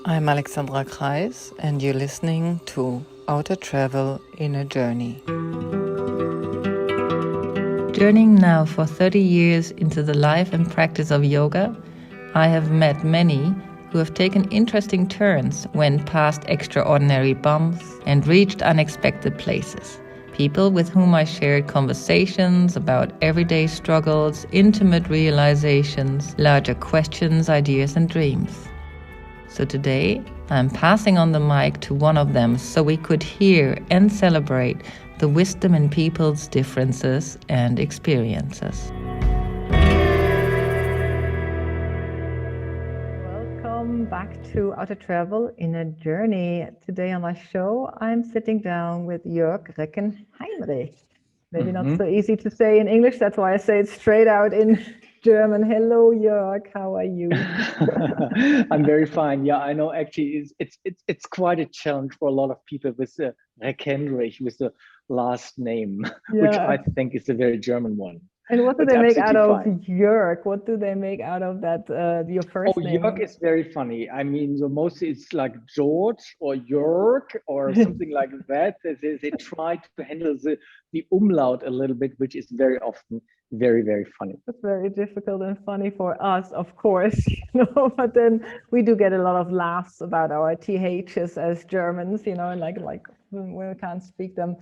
I'm Alexandra Kreis, and you're listening to Outer Travel in a Journey. Journeying now for 30 years into the life and practice of yoga, I have met many who have taken interesting turns, went past extraordinary bumps, and reached unexpected places. People with whom I shared conversations about everyday struggles, intimate realizations, larger questions, ideas, and dreams. So today, I'm passing on the mic to one of them so we could hear and celebrate the wisdom in people's differences and experiences. Welcome back to Outer Travel in a Journey. Today on my show, I'm sitting down with Jörg Reckhenrich. Maybe not so easy to say in English, that's why I say it straight out in German. Hello, Jörg, how are you? I'm very fine. Yeah, I know. Actually, it's quite a challenge for a lot of people with the Reckhenrich, with the last name, which I think is a very German one. And what do they make out of Jörg? What do they make out of that, your first name? Jörg is very funny. I mean, so mostly it's like George or Jörg or something like that. They try to handle the umlaut a little bit, which is very often very, very funny. It's very difficult and funny for us, of course, but then we do get a lot of laughs about our THs as Germans, like when we can't speak them.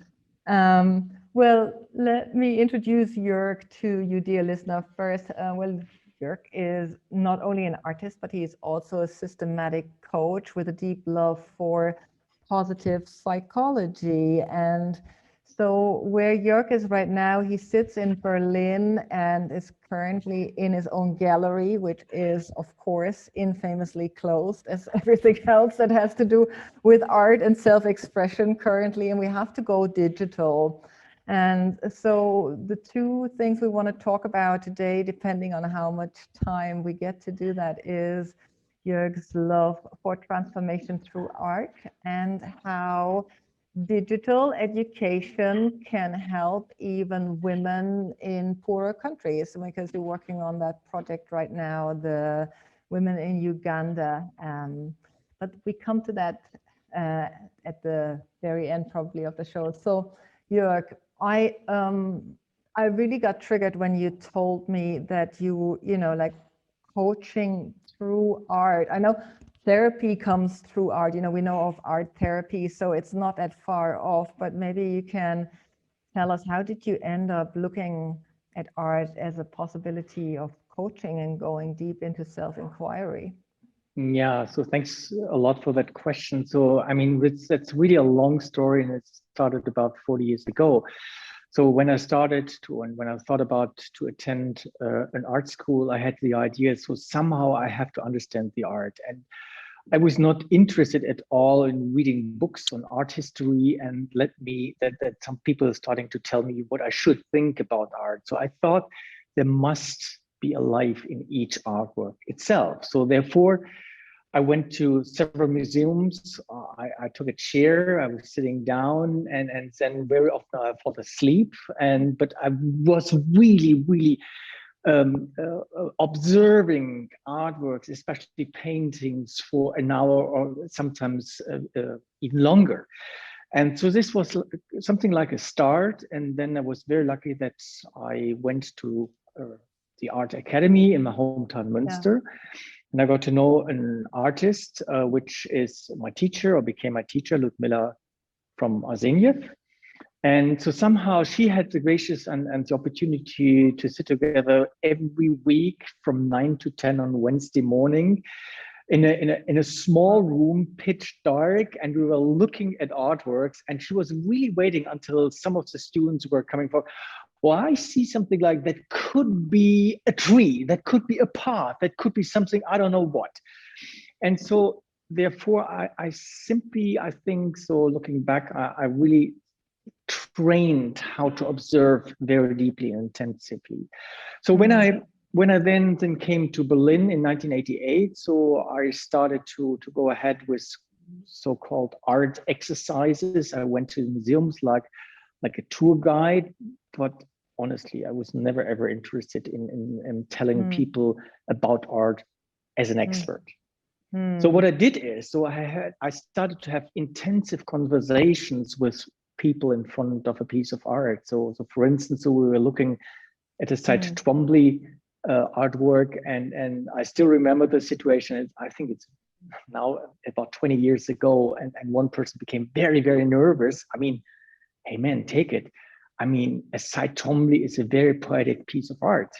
Well, let me introduce Jörg to you, dear listener, first. Jörg is not only an artist, but he is also a systematic coach with a deep love for positive psychology. And so where Jörg is right now, he sits in Berlin and is currently in his own gallery, which is, of course, infamously closed as everything else that has to do with art and self-expression currently, and we have to go digital. And so the two things we want to talk about today, depending on how much time we get to do that, is Jörg's love for transformation through art and how digital education can help even women in poorer countries, because we're working on that project right now, the women in Uganda. But we come to that at the very end probably of the show. So Jörg, I really got triggered when you told me that you like coaching through art. I know therapy comes through art. We know of art therapy, so it's not that far off, but maybe you can tell us, how did you end up looking at art as a possibility of coaching and going deep into self-inquiry? Yeah, so thanks a lot for that question. So, I mean, that's really a long story, and it started about 40 years ago. So when I thought about to attend an art school, I had the idea, so somehow I have to understand the art. And I was not interested at all in reading books on art history, and that some people are starting to tell me what I should think about art. So I thought there must be a life in each artwork itself. So therefore, I went to several museums. I took a chair. I was sitting down, and then very often I fell asleep. But I was really observing artworks, especially paintings, for an hour or sometimes even longer. And so this was something like a start. And then I was very lucky that I went to the Art Academy in my hometown, Münster. Yeah. And I got to know an artist, which is my teacher, or became my teacher, Ludmila from Arseniev. And so somehow she had the gracious and the opportunity to sit together every week from 9 to 10 on Wednesday morning in a small room, pitch dark, and we were looking at artworks. And she was really waiting until some of the students were coming for, well, I see something like that could be a tree, that could be a path, that could be something, I don't know what. And so therefore, I think, so looking back, I really trained how to observe very deeply and intensively. So when I then came to Berlin in 1988, so I started to go ahead with so-called art exercises. I went to museums like a tour guide, but honestly, I was never ever interested in telling people about art as an expert. So what I did is, I started to have intensive conversations with people in front of a piece of art. So for instance, we were looking at a Site Twombly artwork, and I still remember the situation. I think it's now about 20 years ago, and one person became very, very nervous. I mean, hey man, take it. I mean, a Site Twombly is a very poetic piece of art.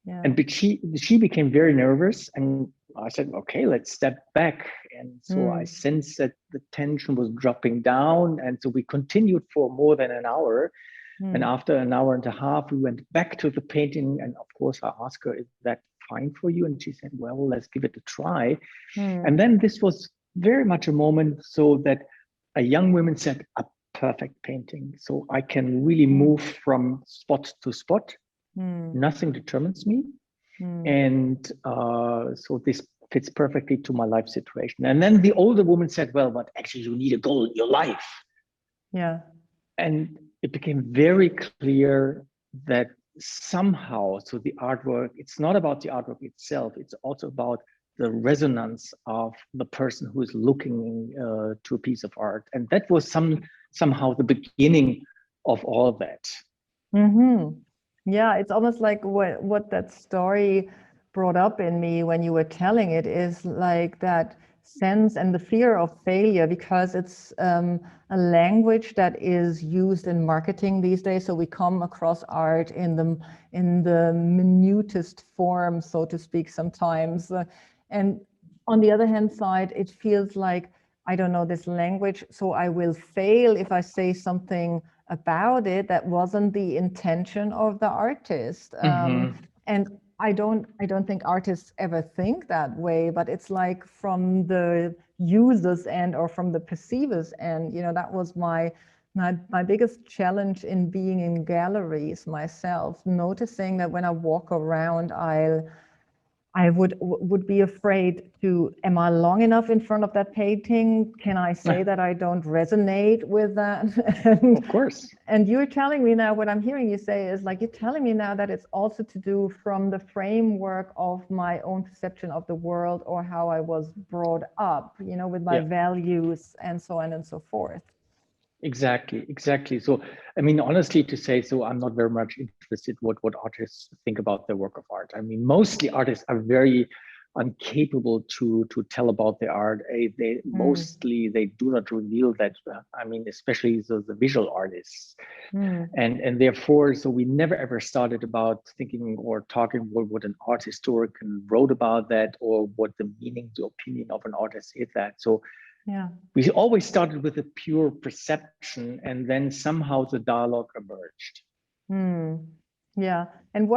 Yeah. And she became very nervous, and I said, okay, let's step back. And so I sensed that the tension was dropping down. And so we continued for more than an hour. And after an hour and a half, we went back to the painting. And of course, I asked her, is that fine for you? And she said, well, let's give it a try. And then this was very much a moment so that a young woman said, a perfect painting. So I can really move from spot to spot. Nothing determines me. And so this fits perfectly to my life situation. And then the older woman said, well, but actually you need a goal in your life. Yeah. And it became very clear that somehow, so the artwork, it's not about the artwork itself, it's also about the resonance of the person who is looking to a piece of art. And that was somehow the beginning of all of that. Yeah, it's almost like what that story brought up in me when you were telling it is like that sense and the fear of failure, because it's a language that is used in marketing these days. So we come across art in the minutest form, so to speak, sometimes. And on the other hand side, it feels like, I don't know this language, so I will fail if I say something about it that wasn't the intention of the artist. And I don't think artists ever think that way, but it's like from the user's end or from the perceiver's end, you know, that was my biggest challenge in being in galleries myself, noticing that when I walk around, I would be afraid to, am I long enough in front of that painting? Can I say that I don't resonate with that? And, of course. And you're telling me now, what I'm hearing you say is like, you're telling me now that it's also to do from the framework of my own perception of the world or how I was brought up, you know, with my values and so on and so forth. Exactly. So, I mean, honestly to say, so I'm not very much interested what artists think about their work of art. I mean, mostly artists are very incapable to tell about their art. Mostly they do not reveal that. I mean, especially the visual artists. And therefore, so we never ever started about thinking or talking what an art historian wrote about that, or what the meaning, the opinion of an artist is that. So we always started with a pure perception, and then somehow the dialogue emerged. Yeah. And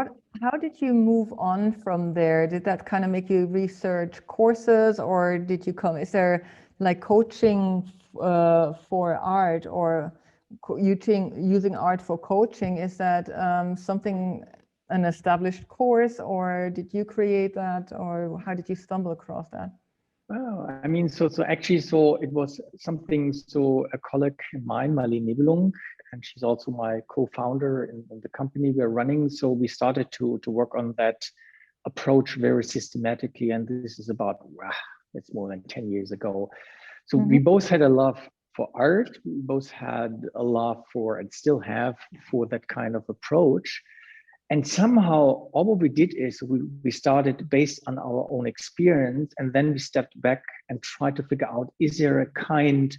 how did you move on from there? Did that kind of make you research courses, or did you is there like coaching for art, or using art for coaching? Is that an established course, or did you create that, or how did you stumble across that? Well, I mean, so actually, so it was something, so a colleague of mine, Marlene Nibelung, and she's also my co-founder in the company we're running. So we started to work on that approach very systematically. And this is about, it's more than 10 years ago. So we both had a love for art. We both had a love for, and still have, for that kind of approach. And somehow all what we did is we started based on our own experience, and then we stepped back and tried to figure out, is there a kind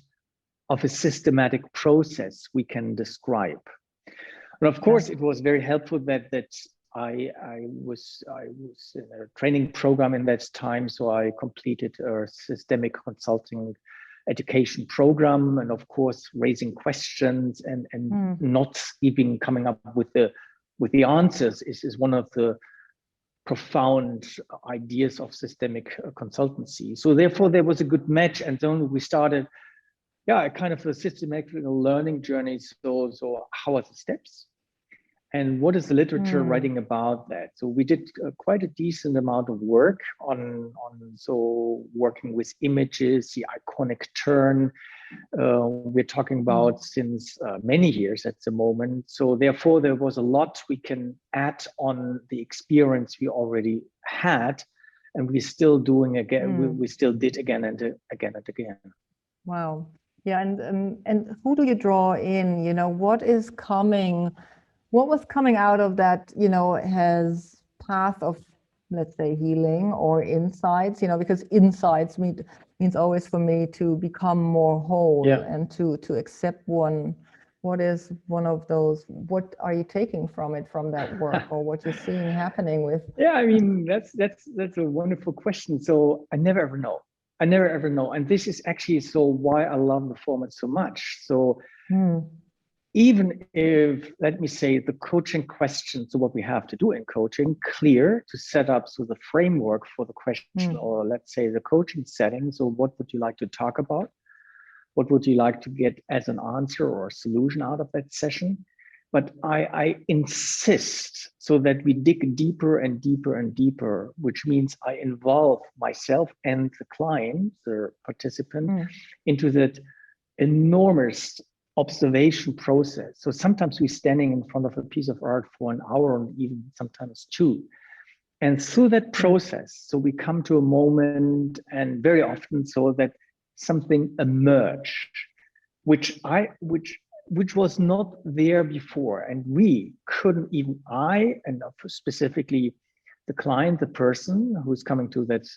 of a systematic process we can describe? And of course, it was very helpful that I was in a training program in that time. So I completed a systemic consulting education program, and of course, raising questions and not even coming up with the answers is one of the profound ideas of systemic consultancy. So therefore, there was a good match, and then we started, a kind of a systematic learning journey. So how are the steps, and what is the literature writing about that? So we did quite a decent amount of work on so working with images, the iconic turn. We're talking about since many years at the moment. So therefore, there was a lot we can add on the experience we already had. and we're still doing again. We still did again and again and again. Wow. Yeah, and who do you draw in? You know, what is coming? What was coming out of that? You know, has path of, let's say, healing or insights? You know, because insights means always for me to become more whole and to accept one. What is one of those? What are you taking from it, from that work, or what you're seeing happening with? Yeah, I mean, that's a wonderful question. So I never ever know. I never ever know. And this is actually so why I love the format so much. So even if, let me say, the coaching question, so what we have to do in coaching, clear to set up so the framework for the question, or let's say the coaching setting. So what would you like to talk about? What would you like to get as an answer or a solution out of that session? But I insist so that we dig deeper and deeper and deeper, which means I involve myself and the client, the participant, into that enormous observation process. So sometimes we're standing in front of a piece of art for an hour and even sometimes two. And through that process, so we come to a moment, and very often so that something emerged, which was not there before. And we couldn't even, I, and specifically the client, the person who's coming to that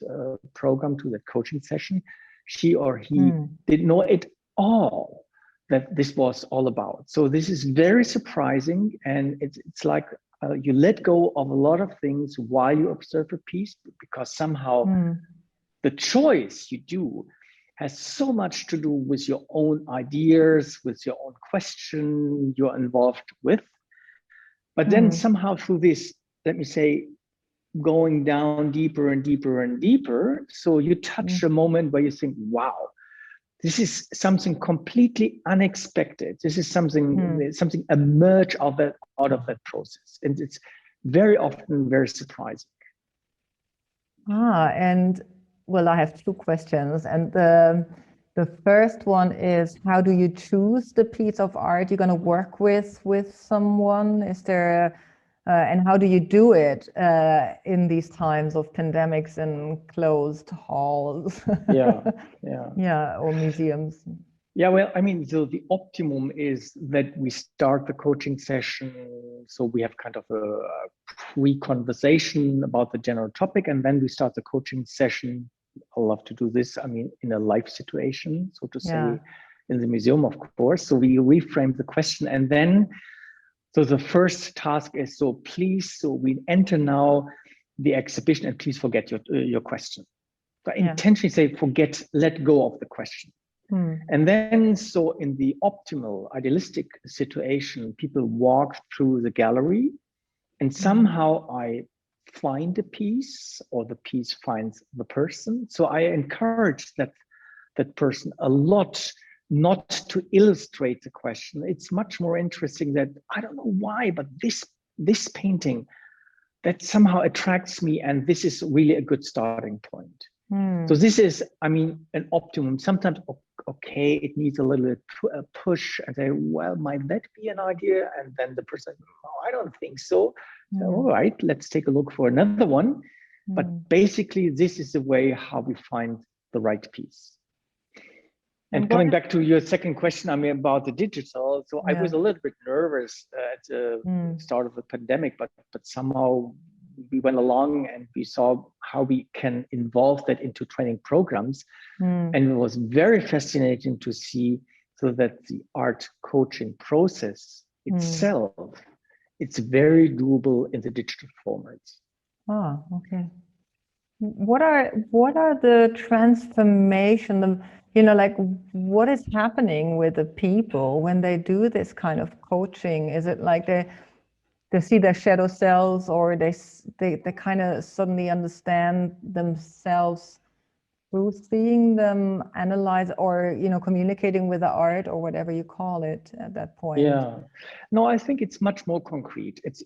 program, to that coaching session, she or he didn't know at all that this was all about. So this is very surprising. And it's like you let go of a lot of things while you observe a piece, because somehow the choice you do has so much to do with your own ideas, with your own question you're involved with. But then somehow through this, let me say, going down deeper and deeper and deeper, so you touch a moment where you think, wow, this is something completely unexpected. This is something emerge out of that process. And it's very often very surprising. And well, I have two questions. And the first one is, how do you choose the piece of art you're going to work with someone? Is there and how do you do it in these times of pandemics and closed halls? Or museums. Yeah, well, I mean, so the optimum is that we start the coaching session. So we have kind of a pre-conversation about the general topic, and then we start the coaching session. I love to do this, I mean, in a live situation, so to say, in the museum, of course. So we reframe the question, and then, so the first task is, so please, so we enter now the exhibition, and please forget your question. So I intentionally say, let go of the question. And then, so in the optimal, idealistic situation, people walk through the gallery, and somehow I find a piece, or the piece finds the person. So I encourage that person a lot not to illustrate the question. It's much more interesting that, I don't know why, but this painting, that somehow attracts me, and this is really a good starting point. So this is, I mean, an optimum. Sometimes, okay, it needs a little bit push, and say, well, might that be an idea? And then the person, no, I don't think so. So, all right, let's take a look for another one. But basically, this is the way how we find the right piece. And coming back to your second question, I mean, about the digital. So I was a little bit nervous at the start of the pandemic, but somehow we went along and we saw how we can involve that into training programs. And it was very fascinating to see so that the art coaching process itself, it's very doable in the digital formats. Okay. What are the transformation, like what is happening with the people when they do this kind of coaching? Is it like they see their shadow selves, or they kind of suddenly understand themselves through seeing them analyze or, you know, communicating with the art or whatever you call it at that point? Yeah, no, I think it's much more concrete. It's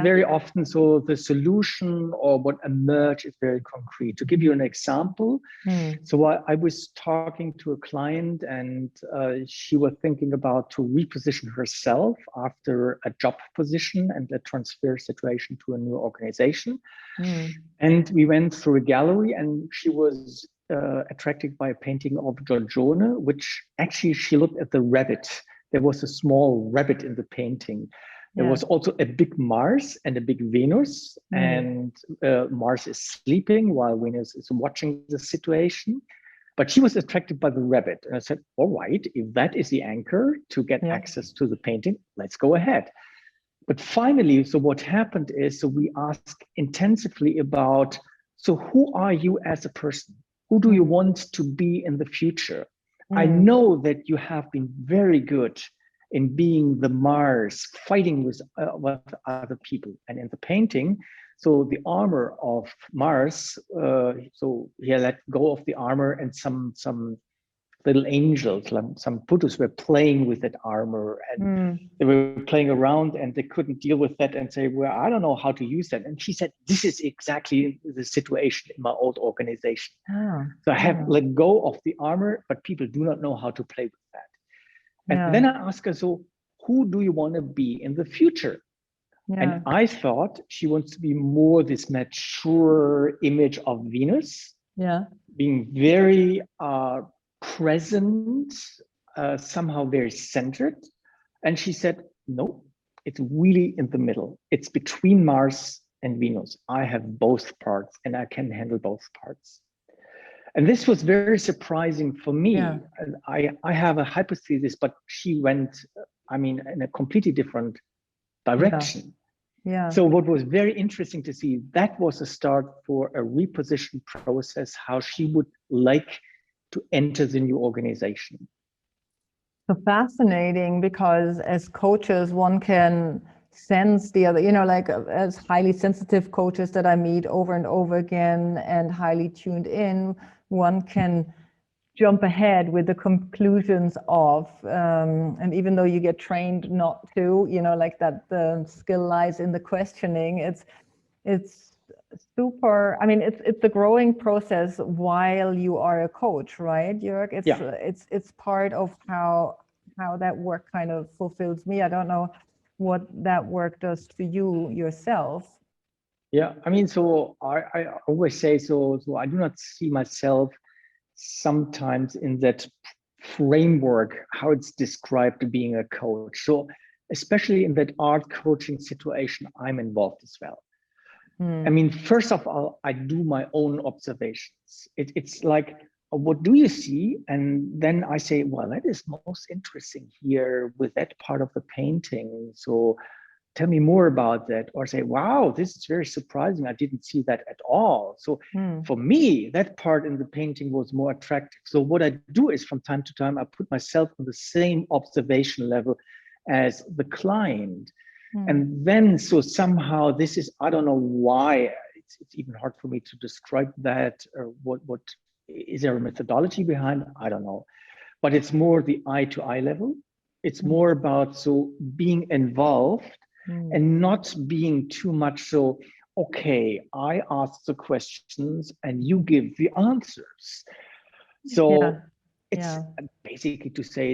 very often so the solution or what emerge is very concrete. To give you an example, so I was talking to a client and she was thinking about to reposition herself after a job position and a transfer situation to a new organization. And we went through a gallery and she was attracted by a painting of Giorgione, which actually she looked at the rabbit. There was a small rabbit in the painting. There was also a big Mars and a big Venus, and Mars is sleeping while Venus is watching the situation. But she was attracted by the rabbit. And I said, all right, if that is the anchor to get access to the painting, let's go ahead. But finally, so what happened is, so we asked intensively about, so who are you as a person? Who do you want to be in the future? I know that you have been very good in being the Mars, fighting with other people. And in the painting, so the armor of Mars, so he let go of the armor and some little angels, like some Buddhas were playing with that armor and they were playing around and they couldn't deal with that and say, well, I don't know how to use that. And she said, this is exactly the situation in my old organization. So I have let go of the armor, but people do not know how to play with that. And then I asked her, so who do you want to be in the future? And I thought she wants to be more this mature image of Venus, being very present, somehow very centered. And she said, no, it's really in the middle. It's between Mars and Venus. I have both parts and I can handle both parts. And this was very surprising for me. I have a hypothesis, but she went, I mean, in a completely different direction. So what was very interesting to see, that was a start for a reposition process, how she would like to enter the new organization. So fascinating, because as coaches, one can sense the other, you know, like as highly sensitive coaches that I meet over and over again and highly tuned in, one can jump ahead with the conclusions of, and even though you get trained not to, you know, like that the skill lies in the questioning, it's super, I mean, it's a growing process while you are a coach, right, Jörg? It's part of how that work kind of fulfills me. I don't know what that work does to you yourself. Yeah, I mean, so I always say, so I do not see myself sometimes in that framework, how it's described to being a coach. So especially in that art coaching situation, I'm involved as well. I mean, first of all, I do my own observations. It's like, what do you see? And then I say, well, that is most interesting here with that part of the painting. So tell me more about that. Or say, wow, this is very surprising. I didn't see that at all. So for me, that part in the painting was more attractive. So what I do is from time to time, I put myself on the same observation level as the client. And then, so somehow this is, I don't know why, it's even hard for me to describe that, or what is there a methodology behind? I don't know. But it's more the eye to eye level. It's more about, so being involved and not being too much so, okay, I ask the questions and you give the answers. So it's basically to say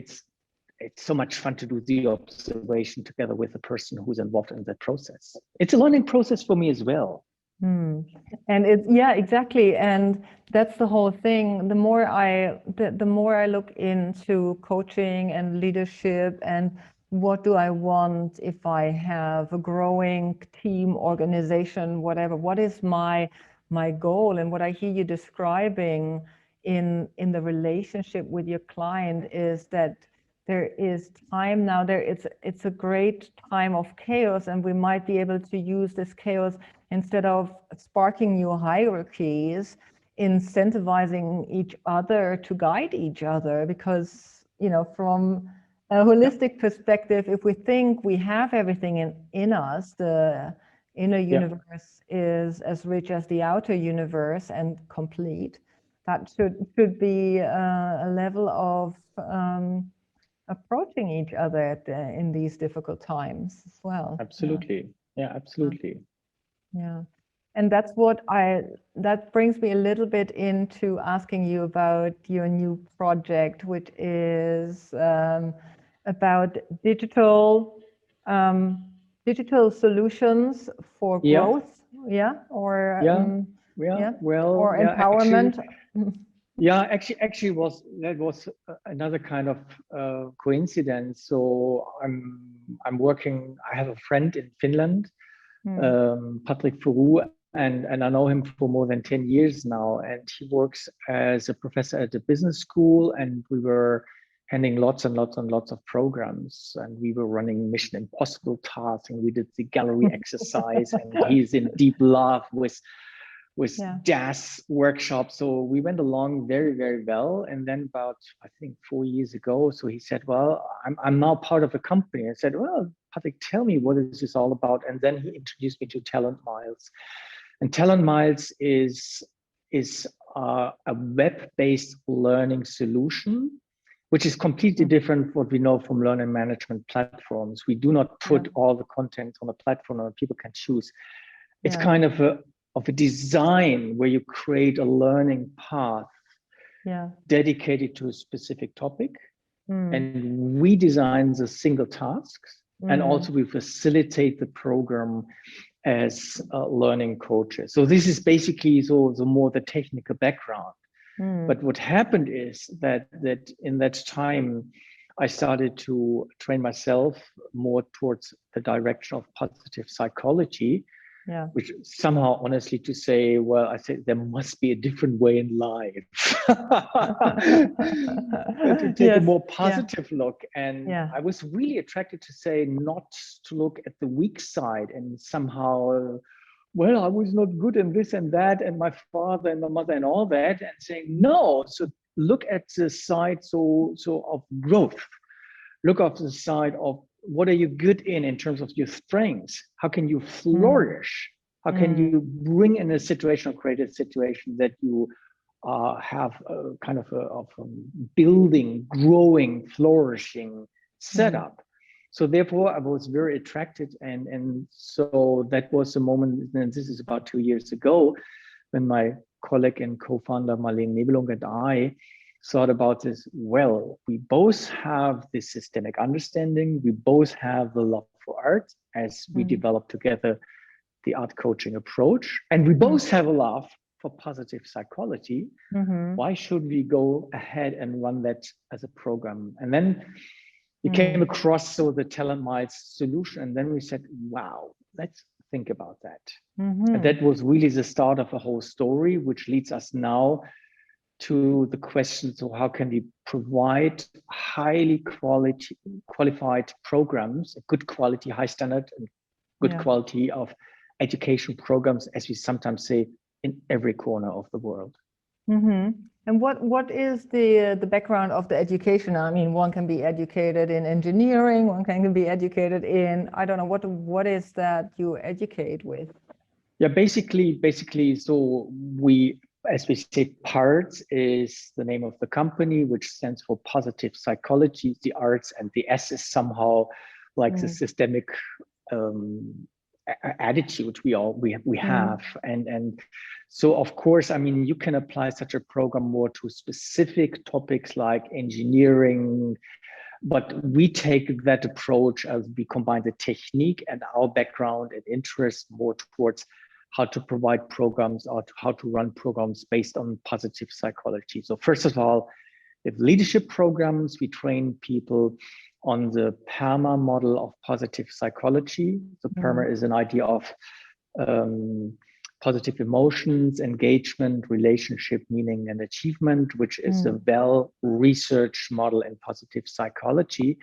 it's so much fun to do the observation together with the person who's involved in that process. It's a learning process for me as well. And it's, exactly. And that's the whole thing. The more I look into coaching and leadership and what do I want if I have a growing team, organization, whatever, what is my goal? And what I hear you describing in the relationship with your client is that there is time now, it's a great time of chaos, and we might be able to use this chaos instead of sparking new hierarchies, incentivizing each other to guide each other. Because, you know, from a holistic perspective, if we think we have everything in us, the inner universe is as rich as the outer universe and complete. that should be a level of approaching each other in these difficult times as well. Absolutely. Yeah, absolutely. Yeah. And that's what that brings me a little bit into asking you about your new project, which is about digital solutions for growth. Yeah. Or or empowerment. Actually that was another kind of coincidence. So I'm working. I have a friend in Finland, Patrick Furu, and I know him for more than 10 years now. And he works as a professor at a business school, and we were handling lots and lots and lots of programs, and we were running Mission Impossible tasks, and we did the gallery exercise, and he's in deep love with DAS workshops. So we went along very, very well. And then about, I think 4 years ago, so he said, well, I'm now part of a company. I said, well, Patrick, tell me what is this all about? And then he introduced me to Talent Miles. And Talent Miles is a web-based learning solution, which is completely different from what we know from learning management platforms. We do not put all the content on a platform where people can choose. It's kind of a design where you create a learning path dedicated to a specific topic. And we design the single tasks, and also we facilitate the program as learning coaches. So this is basically the more the technical background. But what happened is that in that time, I started to train myself more towards the direction of positive psychology, which somehow, honestly, to say, well, I said there must be a different way in life to take a more positive look. And I was really attracted to say not to look at the weak side and somehow, well, I was not good in this and that, and my father and my mother and all that, and saying no. So look at the side so of growth. Look at the side of what are you good in terms of your strengths? How can you flourish? How can you bring in a situation or create a situation that you have a kind of a building, growing, flourishing setup? So therefore, I was very attracted, and so that was the moment. And this is about 2 years ago, when my colleague and co-founder Marlene Nebelung and I thought about this. Well, we both have this systemic understanding. We both have the love for art, as we developed together the art coaching approach, and we both have a love for positive psychology. Why should we go ahead and run that as a program? And then we came across the Talent Miles solution, and then we said, wow, let's think about that. And that was really the start of a whole story, which leads us now to the question, so how can we provide highly qualified programs, good quality, high standard, and good quality of education programs, as we sometimes say, in every corner of the world. And what is the background of the education? I mean, one can be educated in engineering, one can be educated in, I don't know, what is that you educate with? Yeah, basically, so we, as we say, PARTS is the name of the company, which stands for Positive Psychology, the arts, and the S is somehow like the systemic attitude we have, and so of course, I mean, you can apply such a program more to specific topics like engineering, but we take that approach as we combine the technique and our background and interest more towards how to provide programs or how to run programs based on positive psychology. So first of all, with leadership programs, we train people on the PERMA model of positive psychology. So PERMA is an idea of positive emotions, engagement, relationship, meaning, and achievement, which is a well-researched model in positive psychology.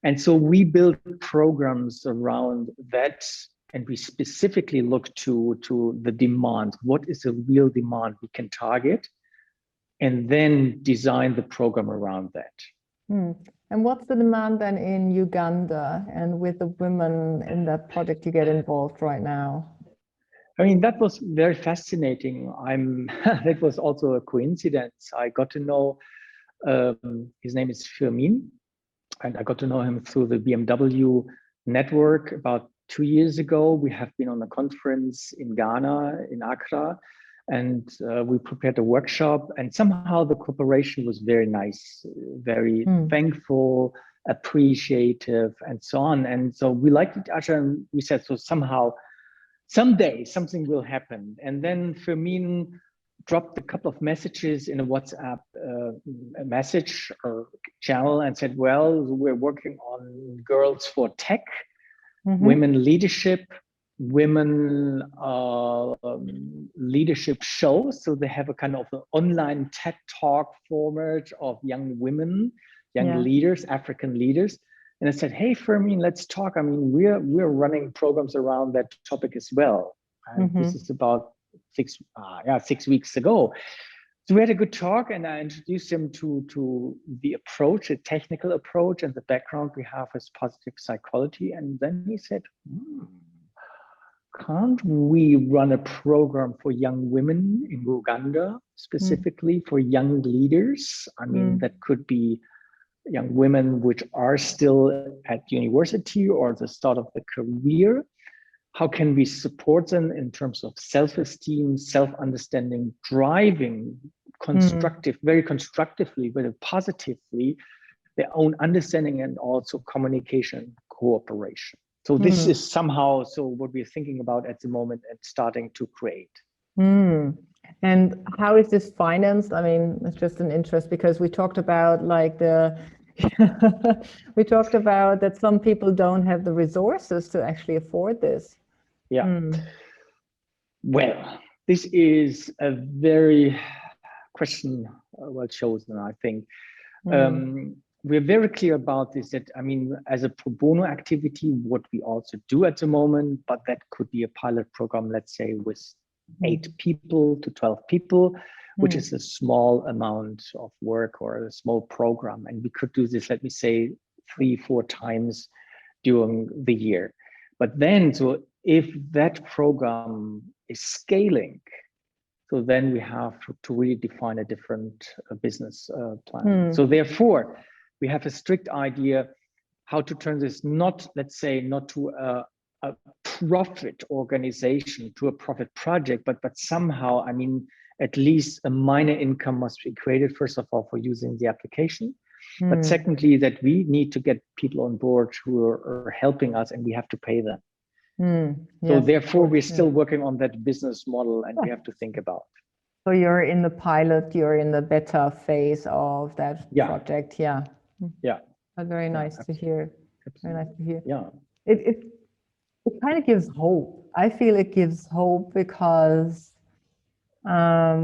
And so we build programs around that, and we specifically look to the demand. What is a real demand we can target? And then design the program around that. And what's the demand then in Uganda and with the women in that project you get involved right now? I mean, that was very fascinating. That was also a coincidence. I got to know, his name is Firmin, and I got to know him through the BMW network about 2 years ago. We have been on a conference in Ghana, in Accra, and we prepared a workshop, and somehow the cooperation was very nice, very thankful, appreciative, and so on. And so we liked each other, and we said, so someday something will happen. And then Fermin dropped a couple of messages in a WhatsApp message or channel and said, well, we're working on Girls for Tech, women leadership, women leadership shows. So they have a kind of an online TED Talk format of young women, young leaders, African leaders. And I said, hey, Fermin, let's talk. I mean, we're running programs around that topic as well. And this is about 6 weeks ago. So we had a good talk, and I introduced him to the approach, a technical approach, and the background we have is positive psychology. And then he said, can't we run a program for young women in Uganda, specifically for young leaders? I mean, that could be young women which are still at university or the start of the career. How can we support them in terms of self-esteem, self-understanding, driving very constructively, very positively, their own understanding and also communication, cooperation. So this is somehow what we're thinking about at the moment and starting to create. And how is this financed? I mean, it's just an interest because we talked about we talked about that some people don't have the resources to actually afford this. Well, this is a very question well chosen, I think. We're very clear about this, that, I mean, as a pro bono activity, what we also do at the moment, but that could be a pilot program, let's say with 8 people to 12 people, which is a small amount of work or a small program. And we could do this, let me say, 3-4 times during the year. But then, so if that program is scaling, so then we have to really define a different business plan. So therefore, we have a strict idea how to turn this not to a profit organization, to a profit project, but somehow, I mean, at least a minor income must be created, first of all, for using the application. But secondly, that we need to get people on board who are helping us, and we have to pay them. So therefore, we're still working on that business model, and we have to think about. So you're in the pilot, you're in the beta phase of that project. That's very nice to hear. Very nice to hear. It kind of gives hope. I feel it gives hope because I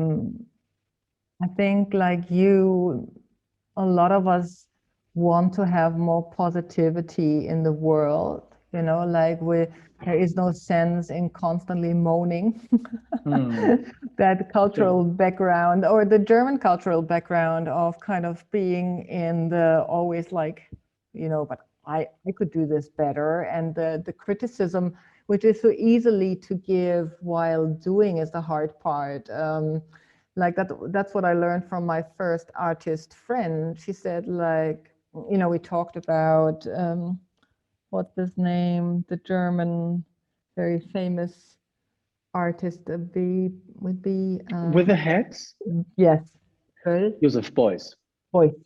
think, like you, a lot of us want to have more positivity in the world, you know, like there is no sense in constantly moaning. That cultural background, or the German cultural background of kind of being in the always like, you know, but I could do this better. And the criticism, which is so easily to give while doing, is the hard part. Like that's what I learned from my first artist friend. She said, like, you know, we talked about what's his name, the German very famous artist would be with the heads? Yes. Joseph Beuys.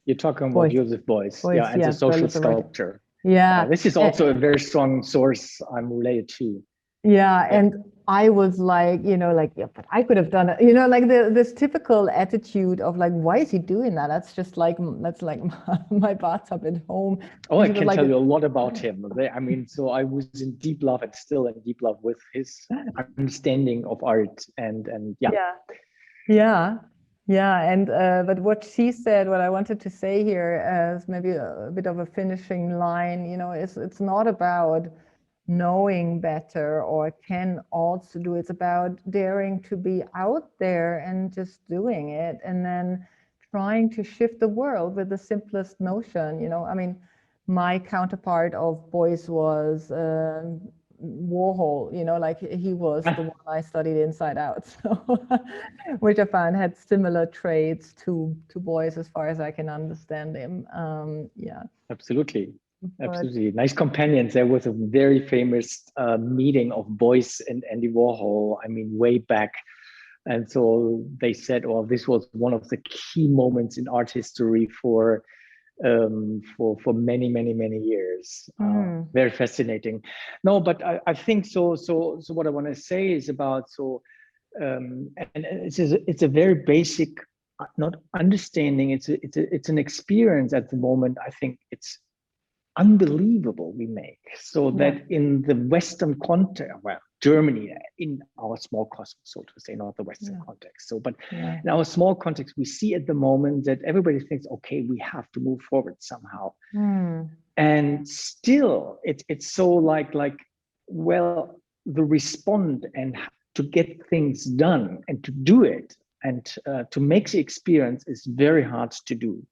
You're talking about Joseph Beuys. And the social sculpture. This is also a very strong source I'm related to. And I was like, you know, like, but I could have done it, you know, like this typical attitude of like, why is he doing that? That's like my bathtub at home. Oh, I can tell you a lot about him. I mean, so I was in deep love and still in deep love with his understanding of art and and but what she said, what I wanted to say here as maybe a bit of a finishing line, you know, it's not about knowing better or can also do. It's about daring to be out there and just doing it, and then trying to shift the world with the simplest notion. You know, I mean, my counterpart of Beuys was Warhol, you know, like he was the one I studied inside out, so which I found had similar traits to Beuys as far as I can understand him. Yeah. Absolutely. But Absolutely. Nice companions. There was a very famous meeting of Beuys and Andy Warhol, I mean, way back. And so they said, well, this was one of the key moments in art history for many years. Very fascinating. No, but I think so what I want to say is about, and it's a very basic, not understanding, it's an experience at the moment. I think it's unbelievable we make, so that in the Western context, well, Germany, in our small cosmos, so to say, not the Western context. So, but in our small context, we see at the moment that everybody thinks, okay, we have to move forward somehow. And still, it's so like, well, the respond and to get things done and to do it and to make the experience is very hard to do.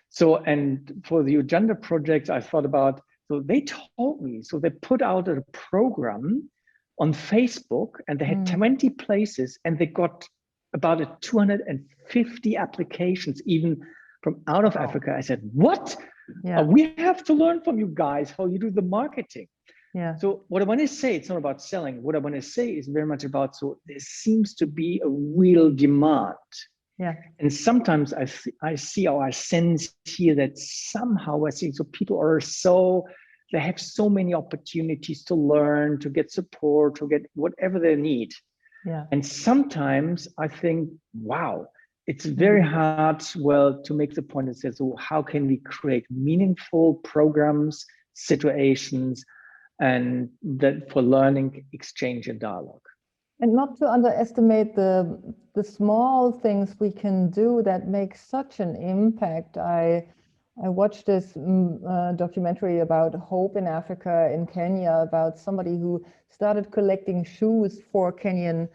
So, and for the Uganda project, I thought about, so they told me, so they put out a program on Facebook and they had 20 places and they got about 250 applications, even from out of Africa. I said, what? We have to learn from you guys how you do the marketing. So what I want to say, it's not about selling. What I want to say is very much about, so there seems to be a real demand. And sometimes I see or I sense here that somehow I see, so people are they have so many opportunities to learn, to get support, to get whatever they need. And sometimes I think, wow, it's very hard, well, to make the point that says, so how can we create meaningful programs, situations, and that for learning, exchange, and dialogue. And not to underestimate the small things we can do that make such an impact. I watched this documentary about hope in Africa, in Kenya, about somebody who started collecting shoes for Kenyan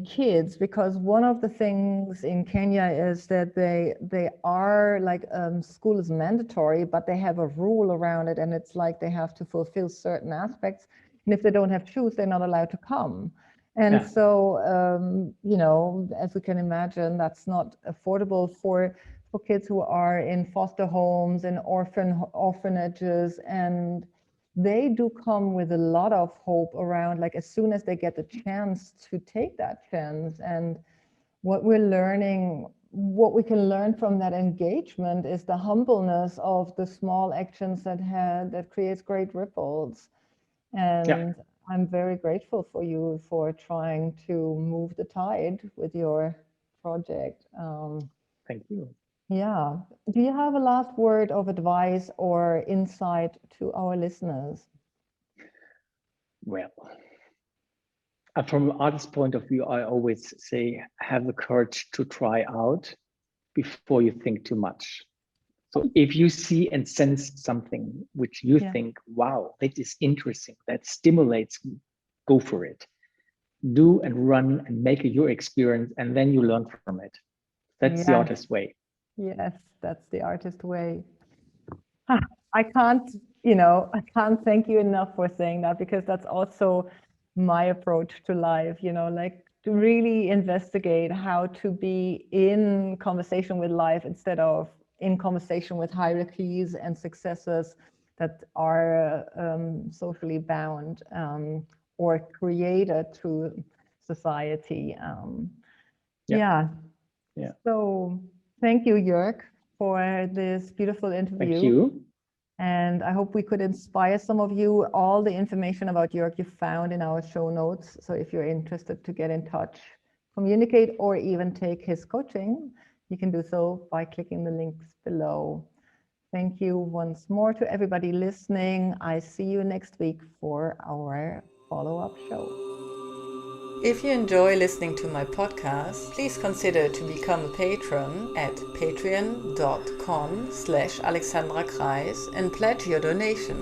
kids, because one of the things in Kenya is that they are like school is mandatory, but they have a rule around it, and it's like they have to fulfill certain aspects. And if they don't have shoes, they're not allowed to come. And so, you know, as we can imagine, that's not affordable for kids who are in foster homes and orphanages. And they do come with a lot of hope around, like, as soon as they get the chance to take that chance. And what we're learning, what we can learn from that engagement is the humbleness of the small actions that creates great ripples. And I'm very grateful for you for trying to move the tide with your project. Thank you. Yeah. Do you have a last word of advice or insight to our listeners? Well, from an artist's point of view, I always say, have the courage to try out before you think too much. So if you see and sense something which you think, wow, that is interesting, that stimulates me, go for it. Do and run and make it your experience, and then you learn from it. That's the artist way. Yes, that's the artist way. I can't thank you enough for saying that, because that's also my approach to life, you know, like to really investigate how to be in conversation with life instead of in conversation with hierarchies and successes that are socially bound or created through society. So thank you, Jörg, for this beautiful interview. Thank you. And I hope we could inspire some of you. All the information about Jörg you found in our show notes. So if you're interested to get in touch, communicate, or even take his coaching, you can do so by clicking the links below. Thank you once more to everybody listening. I see you next week for our follow-up show. If you enjoy listening to my podcast, please consider to become a patron at patreon.com/Alexandra Kreis and pledge your donation.